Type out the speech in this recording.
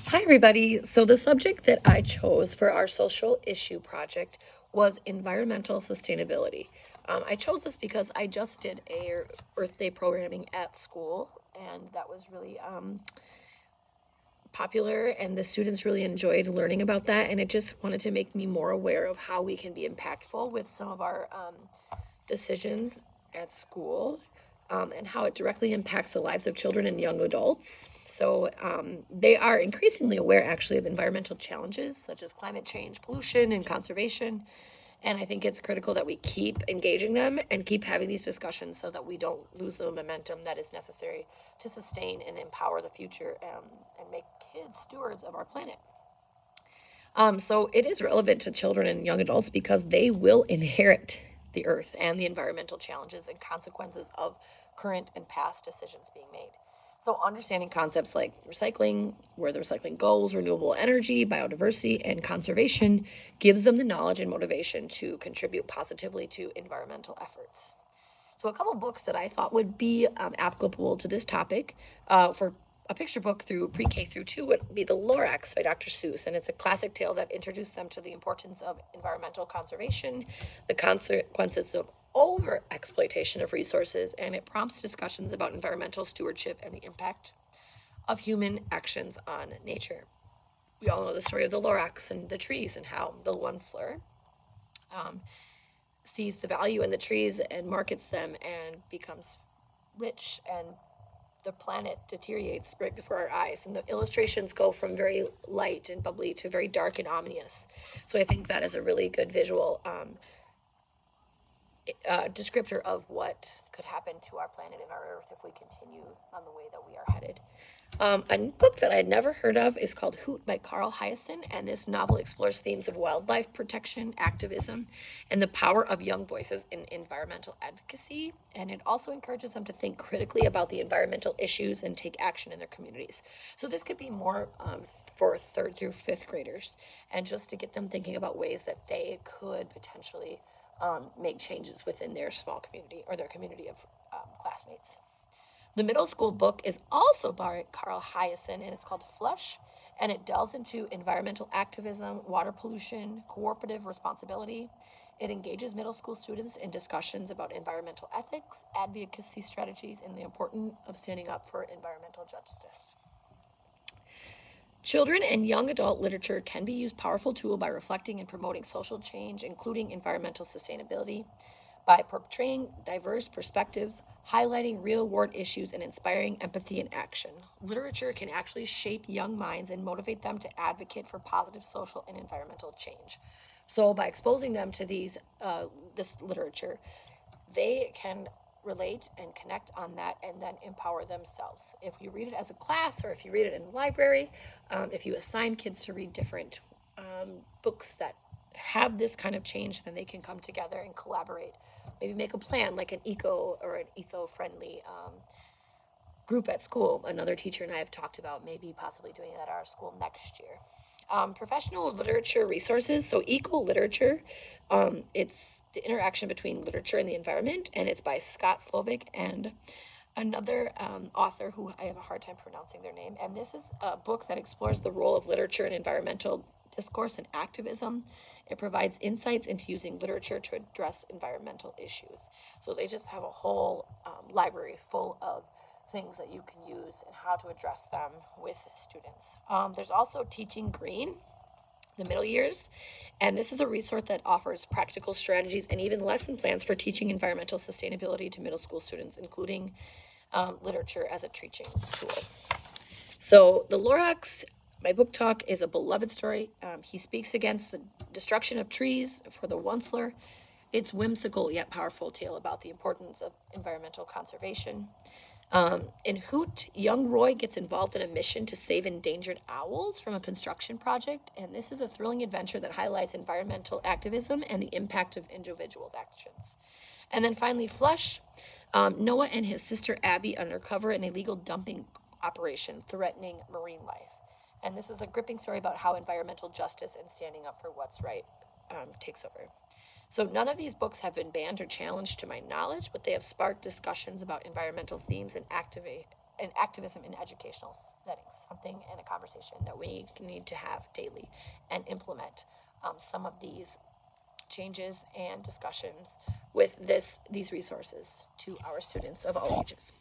Hi, everybody. So, the subject that I chose for our social issue project was environmental sustainability. I chose this because I just did a Earth Day programming at school, and that was really popular, and the students really enjoyed learning about that. And it just wanted to make me more aware of how we can be impactful with some of our decisions at school, and how it directly impacts the lives of children and young adults. So they are increasingly aware, actually, of environmental challenges such as climate change, pollution, and conservation. And I think it's critical that we keep engaging them and keep having these discussions so that we don't lose the momentum that is necessary to sustain and empower the future, and make kids stewards of our planet. So it is relevant to children and young adults because they will inherit the earth and the environmental challenges and consequences of current and past decisions being made. So understanding concepts like recycling, where the recycling goes, renewable energy, biodiversity, and conservation gives them the knowledge and motivation to contribute positively to environmental efforts. So a couple books that I thought would be applicable to this topic, for a picture book through pre-K through 2 would be The Lorax by Dr. Seuss, and it's a classic tale that introduced them to the importance of environmental conservation, the consequences of over exploitation of resources, and it prompts discussions about environmental stewardship and the impact of human actions on nature. We all know the story of the Lorax and the trees, and how the Once-ler um, sees the value in the trees and markets them and becomes rich, and the planet deteriorates right before our eyes. And the illustrations go from very light and bubbly to very dark and ominous. So I think that is a really good visual descriptor of what could happen to our planet and our Earth if we continue on the way that we are headed. A book that I had never heard of is called Hoot by Carl Hyacin, and this novel explores themes of wildlife protection, activism, and the power of young voices in environmental advocacy. And it also encourages them to think critically about the environmental issues and take action in their communities. So this could be more for third through fifth graders, and just to get them thinking about ways that they could potentially make changes within their small community or their community of classmates. The middle school book is also by Carl Hyacin, and it's called Flush, and it delves into environmental activism, water pollution, cooperative responsibility. It engages middle school students in discussions about environmental ethics, advocacy strategies, and the importance of standing up for environmental justice. Children and young adult literature can be used powerful tool by reflecting and promoting social change, including environmental sustainability, by portraying diverse perspectives, highlighting real world issues, and inspiring empathy and action. Literature can actually shape young minds and motivate them to advocate for positive social and environmental change. So, by exposing them to this literature, they can relate and connect on that and then empower themselves. If you read it as a class, or if you read it in the library, if you assign kids to read different books that have this kind of change, then they can come together and collaborate. Maybe make a plan, like an eco or an eco-friendly group at school. Another teacher and I have talked about maybe possibly doing that at our school next year. Professional literature resources. So eco-literature, it's the interaction between literature and the environment, and it's by Scott Slovic and another author who I have a hard time pronouncing their name. And this is a book that explores the role of literature in environmental discourse and activism. It provides insights into using literature to address environmental issues. So they just have a whole library full of things that you can use and how to address them with students. There's also Teaching Green, the middle years, and this is a resource that offers practical strategies and even lesson plans for teaching environmental sustainability to middle school students, including literature as a teaching tool. So the Lorax, my book talk, is a beloved story. He speaks against the destruction of trees for the Once-ler. It's whimsical yet powerful tale about the importance of environmental conservation. In Hoot, young Roy gets involved in a mission to save endangered owls from a construction project, and this is a thrilling adventure that highlights environmental activism and the impact of individuals' actions. And then finally, Flush, Noah and his sister Abby undercover an illegal dumping operation threatening marine life. And this is a gripping story about how environmental justice and standing up for what's right takes over. So none of these books have been banned or challenged to my knowledge, but they have sparked discussions about environmental themes and activism in educational settings, something in a conversation conversation that we need to have daily and implement some of these changes and discussions with these resources to our students of all ages.